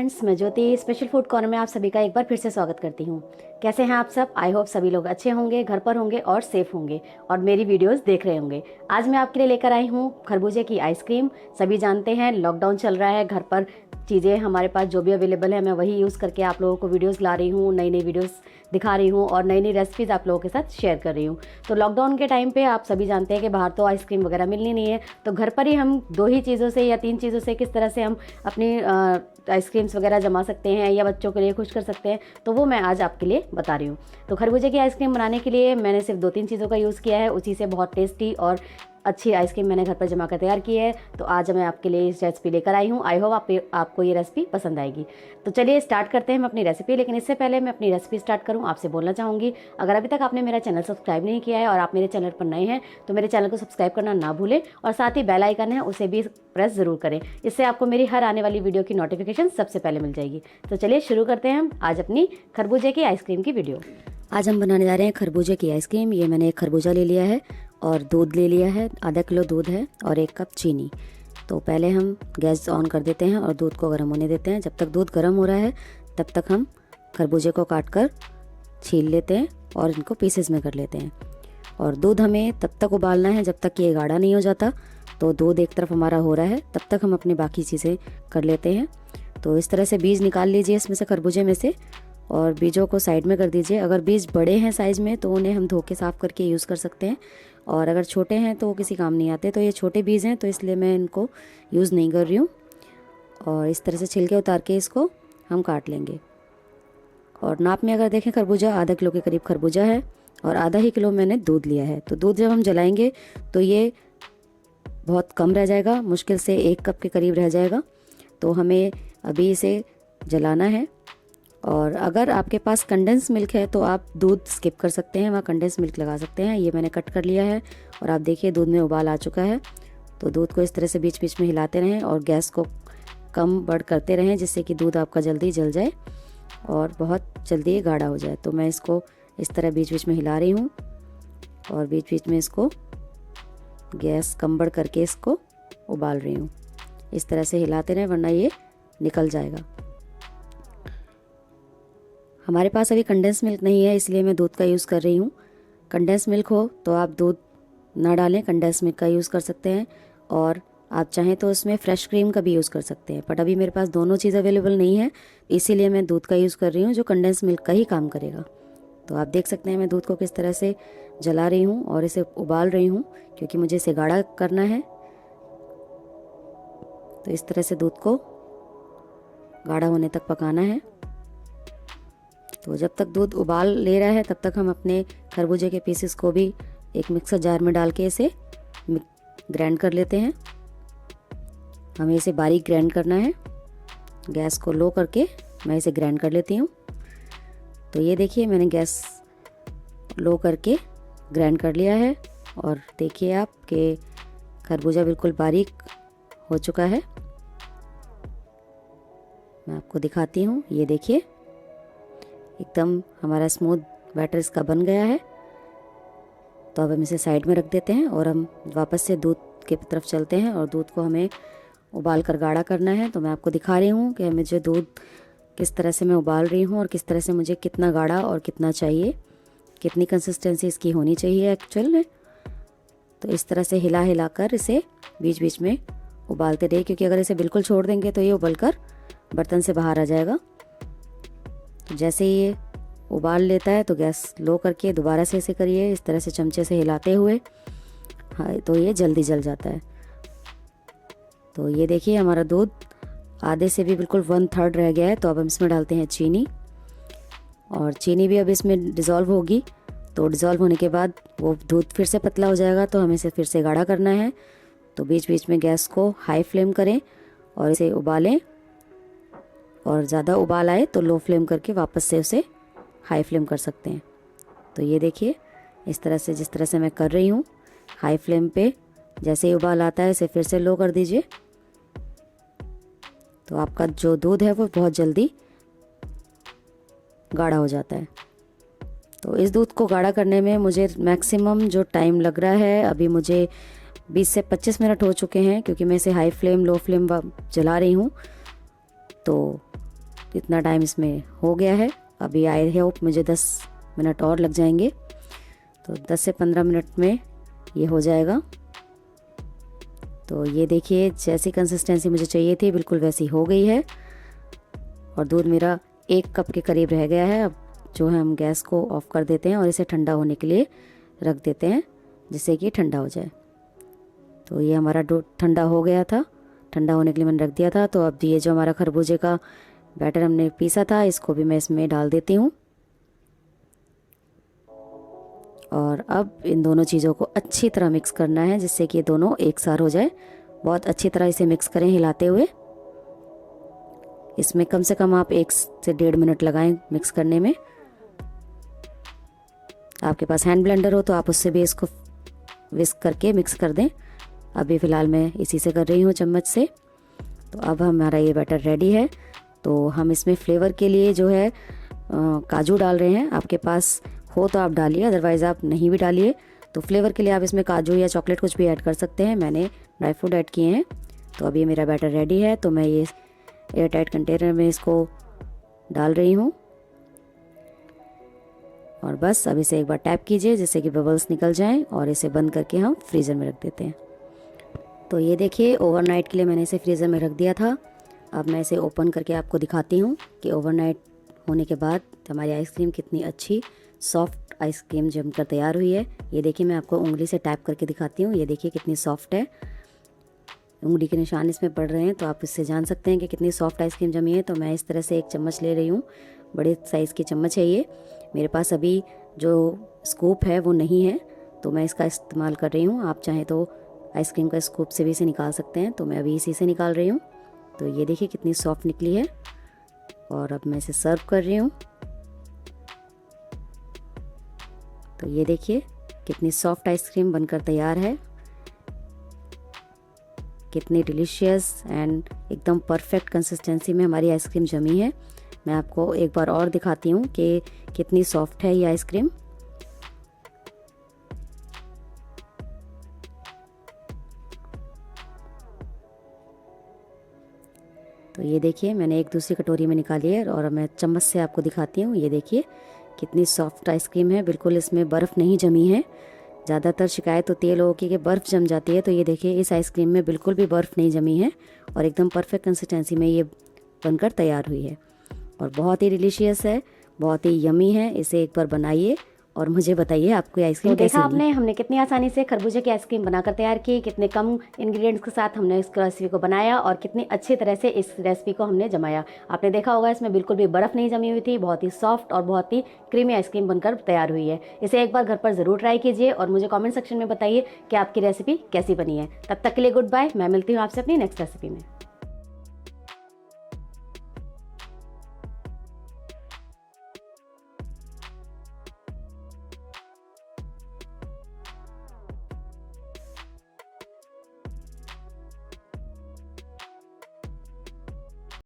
Friends, मैं ज्योति special food corner में आप सभी का एक बार फिर से स्वागत करती हूँ। कैसे हैं आप सब? आई होप सभी लोग अच्छे होंगे, घर पर होंगे और सेफ होंगे और मेरी वीडियोस देख रहे होंगे। आज मैं आपके लिए लेकर आई हूँ खरबूजे की आइसक्रीम। सभी जानते हैं लॉकडाउन चल रहा है, घर पर चीज़ें हमारे पास जो भी अवेलेबल है मैं वही यूज़ करके आप लोगों को वीडियोस ला रही हूँ, नई नई वीडियोस दिखा रही हूँ और नई नई रेसिपीज़ आप लोगों के साथ शेयर कर रही हूँ। तो लॉकडाउन के टाइम पे आप सभी जानते हैं कि बाहर तो आइसक्रीम वगैरह मिलनी नहीं है, तो घर पर ही हम 2 ही चीज़ों से या 3 चीज़ों से किस तरह से हम अपनी आइसक्रीम्स वगैरह जमा सकते हैं या बच्चों के लिए खुश कर सकते हैं, तो वो मैं आज आपके लिए बता रही हूँ। तो खरबूजे की आइसक्रीम बनाने के लिए मैंने सिर्फ 2-3 चीज़ों का यूज़ किया है, उसी से बहुत टेस्टी और अच्छी आइसक्रीम मैंने घर पर जमा कर तैयार की है। तो आज मैं आपके लिए इस रेसिपी लेकर आई हूँ। आई होप आपको ये रेसिपी पसंद आएगी। तो चलिए स्टार्ट करते हैं हम अपनी रेसिपी। लेकिन इससे पहले मैं अपनी रेसिपी स्टार्ट करूँ, आपसे बोलना चाहूँगी, अगर अभी तक आपने मेरा चैनल सब्सक्राइब नहीं किया है और आप मेरे चैनल पर नए हैं तो मेरे चैनल को सब्सक्राइब करना ना भूलें और साथ ही बेल आइकन है उसे भी प्रेस ज़रूर करें। इससे आपको मेरी हर आने वाली वीडियो की नोटिफिकेशन सबसे पहले मिल जाएगी। तो चलिए शुरू करते हैं हम आज अपनी खरबूजे की आइसक्रीम की वीडियो। आज हम बनाने जा रहे हैं खरबूजे की आइसक्रीम। ये मैंने एक खरबूजा ले लिया है और दूध ले लिया है, आधा किलो दूध है और 1 कप चीनी। तो पहले हम गैस ऑन कर देते हैं और दूध को गर्म होने देते हैं। जब तक दूध गर्म हो रहा है तब तक हम खरबूजे को काट कर छील लेते हैं और इनको पीसेस में कर लेते हैं। और दूध हमें तब तक उबालना है जब तक ये गाढ़ा नहीं हो जाता। तो दूध एक तरफ हमारा हो रहा है तब तक हम अपनी बाकी चीज़ें कर लेते हैं। तो इस तरह से बीज निकाल लीजिए इसमें से, खरबूजे में से, और बीजों को साइड में कर दीजिए। अगर बीज बड़े हैं साइज़ में तो उन्हें हम धो के साफ़ करके यूज़ कर सकते हैं, और अगर छोटे हैं तो वो किसी काम नहीं आते। तो ये छोटे बीज हैं तो इसलिए मैं इनको यूज़ नहीं कर रही हूँ। और इस तरह से छिलके उतार के इसको हम काट लेंगे। और नाप में अगर देखें, खरबूजा आधा किलो के करीब खरबूजा है और आधा ही किलो मैंने दूध लिया है। तो दूध जब हम जलाएंगे तो ये बहुत कम रह जाएगा, मुश्किल से 1 कप के करीब रह जाएगा। तो हमें अभी इसे जलाना है। और अगर आपके पास कंडेंस मिल्क है तो आप दूध स्किप कर सकते हैं, वहाँ कंडेंस मिल्क लगा सकते हैं। ये मैंने कट कर लिया है और आप देखिए दूध में उबाल आ चुका है। तो दूध को इस तरह से बीच बीच में हिलाते रहें और गैस को कम बढ़ करते रहें, जिससे कि दूध आपका जल्दी जल जाए और बहुत जल्दी गाढ़ा हो जाए। तो मैं इसको इस तरह बीच बीच में हिला रही हूँ और बीच बीच में इसको गैस कम बढ़ करके इसको उबाल रही हूँ। इस तरह से हिलाते रहें वरना ये निकल जाएगा। हमारे पास अभी कंडेंस मिल्क नहीं है इसलिए मैं दूध का यूज़ कर रही हूँ। कंडेंस मिल्क हो तो आप दूध ना डालें, कंडेंस मिल्क का यूज़ कर सकते हैं। और आप चाहें तो उसमें फ्रेश क्रीम का भी यूज़ कर सकते हैं, बट अभी मेरे पास दोनों चीज़ अवेलेबल नहीं है, इसीलिए मैं दूध का यूज़ कर रही हूँ जो कंडेंस मिल्क का ही काम करेगा। तो आप देख सकते हैं मैं दूध को किस तरह से जला रही हूँ और इसे उबाल रही हूँ, क्योंकि मुझे इसे गाढ़ा करना है। तो इस तरह से दूध को गाढ़ा होने तक पकाना है। तो जब तक दूध उबाल ले रहा है तब तक हम अपने खरबूजे के पीसेस को भी एक मिक्सर जार में डाल के इसे ग्राइंड कर लेते हैं। हमें इसे बारीक ग्राइंड करना है। गैस को लो करके मैं इसे ग्राइंड कर लेती हूँ। तो ये देखिए मैंने गैस लो करके ग्राइंड कर लिया है और देखिए आप कि खरबूजा बिल्कुल बारीक हो चुका है। मैं आपको दिखाती हूँ, ये देखिए एकदम हमारा स्मूथ बैटर इसका बन गया है। तो अब हम इसे साइड में रख देते हैं और हम वापस से दूध की तरफ चलते हैं और दूध को हमें उबाल कर गाढ़ा करना है। तो मैं आपको दिखा रही हूँ कि मुझे दूध किस तरह से मैं उबाल रही हूँ और किस तरह से मुझे कितना गाढ़ा और कितना चाहिए, कितनी कंसिस्टेंसी इसकी होनी चाहिए एक्चुअल में। तो इस तरह से हिला हिला कर इसे बीच बीच में उबालते रहिए, क्योंकि अगर इसे बिल्कुल छोड़ देंगे तो ये उबल कर बर्तन से बाहर आ जाएगा। तो जैसे ही ये उबाल लेता है तो गैस लो करके दोबारा से इसे करिए, इस तरह से चमचे से हिलाते हुए। हाँ, तो ये जल्दी जल जाता है। तो ये देखिए हमारा दूध आधे से भी बिल्कुल 1/3 रह गया है। तो अब हम इसमें डालते हैं चीनी, और चीनी भी अब इसमें डिज़ोल्व होगी। तो डिज़ोल्व होने के बाद वो दूध फिर से पतला हो जाएगा, तो हमें इसे फिर से गाढ़ा करना है। तो बीच बीच में गैस को हाई फ्लेम करें और इसे उबालें, और ज़्यादा उबाल आए तो लो फ्लेम करके वापस से उसे हाई फ्लेम कर सकते हैं। तो ये देखिए इस तरह से, जिस तरह से मैं कर रही हूँ, हाई फ्लेम पे जैसे ही उबाल आता है इसे फिर से लो कर दीजिए। तो आपका जो दूध है वो बहुत जल्दी गाढ़ा हो जाता है। तो इस दूध को गाढ़ा करने में मुझे मैक्सिमम जो टाइम लग रहा है, अभी मुझे 20 से 25 मिनट हो चुके हैं, क्योंकि मैं इसे हाई फ्लेम लो फ्लेम जला रही हूँ। तो इतना टाइम इसमें हो गया है। अभी आई होप मुझे 10 मिनट और लग जाएंगे, तो 10 से 15 मिनट में ये हो जाएगा। तो ये देखिए जैसी कंसिस्टेंसी मुझे चाहिए थी बिल्कुल वैसी हो गई है और दूध मेरा 1 कप के करीब रह गया है। अब जो है हम गैस को ऑफ कर देते हैं और इसे ठंडा होने के लिए रख देते हैं, जिससे कि ठंडा हो जाए। तो ये हमारा दूध ठंडा हो गया था, ठंडा होने के लिए मैंने रख दिया था। तो अब ये जो हमारा खरबूजे का बैटर हमने पीसा था इसको भी मैं इसमें डाल देती हूँ और अब इन दोनों चीज़ों को अच्छी तरह मिक्स करना है, जिससे कि ये दोनों एक साथ हो जाए। बहुत अच्छी तरह इसे मिक्स करें हिलाते हुए। इसमें कम से कम आप 1 से 1.5 मिनट लगाएं मिक्स करने में। आपके पास हैंड ब्लेंडर हो तो आप उससे भी इसको विस्क करके मिक्स कर दें। अभी फ़िलहाल मैं इसी से कर रही हूँ चम्मच से। तो अब हमारा ये बैटर रेडी है। तो हम इसमें फ्लेवर के लिए जो है काजू डाल रहे हैं। आपके पास हो तो आप डालिए, अदरवाइज़ आप नहीं भी डालिए। तो फ्लेवर के लिए आप इसमें काजू या चॉकलेट कुछ भी ऐड कर सकते हैं। मैंने ड्राई फ्रूट ऐड किए हैं। तो अभी मेरा बैटर रेडी है, तो मैं ये एयर टाइट कंटेनर में इसको डाल रही हूँ और बस अब इसे एक बार टैप कीजिए जिससे कि बबल्स निकल जाएं और इसे बंद करके हम फ्रीज़र में रख देते हैं। तो ये देखिए ओवरनाइट के लिए मैंने इसे फ्रीज़र में रख दिया था। अब मैं इसे ओपन करके आपको दिखाती हूँ कि ओवरनाइट होने के बाद हमारी आइसक्रीम कितनी अच्छी सॉफ्ट आइसक्रीम जमकर तैयार हुई है। ये देखिए मैं आपको उंगली से टैप करके दिखाती हूँ। ये देखिए कितनी सॉफ्ट है, उंगली के निशान इसमें पड़ रहे हैं, तो आप इससे जान सकते हैं कि कितनी सॉफ्ट आइसक्रीम जमी है। तो मैं इस तरह से एक चम्मच ले रही हूँ, बड़े साइज़ की चम्मच है ये। मेरे पास अभी जो स्कूप है वो नहीं है, तो मैं इसका इस्तेमाल कर रही हूँ। आप चाहें तो आइसक्रीम का स्कूप से भी इसे निकाल सकते हैं, तो मैं अभी इसी से निकाल रही हूँ। तो ये देखिए कितनी सॉफ्ट निकली है और अब मैं इसे सर्व कर रही हूँ। तो ये देखिए कितनी सॉफ्ट आइसक्रीम बनकर तैयार है, कितनी डिलीशियस एंड एकदम परफेक्ट कंसिस्टेंसी में हमारी आइसक्रीम जमी है। मैं आपको एक बार और दिखाती हूँ कि कितनी सॉफ्ट है ये आइसक्रीम। तो ये देखिए मैंने एक दूसरी कटोरी में निकाली है और मैं चम्मच से आपको दिखाती हूँ। ये देखिए कितनी सॉफ्ट आइसक्रीम है, बिल्कुल इसमें बर्फ़ नहीं जमी है। ज़्यादातर शिकायत होती है लोगों की कि बर्फ़ जम जाती है, तो ये देखिए इस आइसक्रीम में बिल्कुल भी बर्फ़ नहीं जमी है और एकदम परफेक्ट कंसिस्टेंसी में ये बनकर तैयार हुई है और बहुत ही डिलीशियस है, बहुत ही यमी है। इसे एक बार बनाइए और मुझे बताइए आपको आइसक्रीम कैसी देखा आपने हमने कितनी आसानी से खरबूजे की आइसक्रीम बनाकर तैयार की, कितने कम इंग्रेडिएंट्स के साथ हमने इस रेसिपी को बनाया और कितनी अच्छी तरह से इस रेसिपी को हमने जमाया। आपने देखा होगा इसमें बिल्कुल भी बर्फ़ नहीं जमी हुई थी, बहुत ही सॉफ्ट और बहुत ही क्रीमी आइसक्रीम बनकर तैयार हुई है। इसे एक बार घर पर ज़रूर ट्राई कीजिए और मुझे कॉमेंट सेक्शन में बताइए कि आपकी रेसिपी कैसी बनी है। तब तक के लिए गुड बाय, मैं मिलती हूँ आपसे अपनी नेक्स्ट रेसिपी में।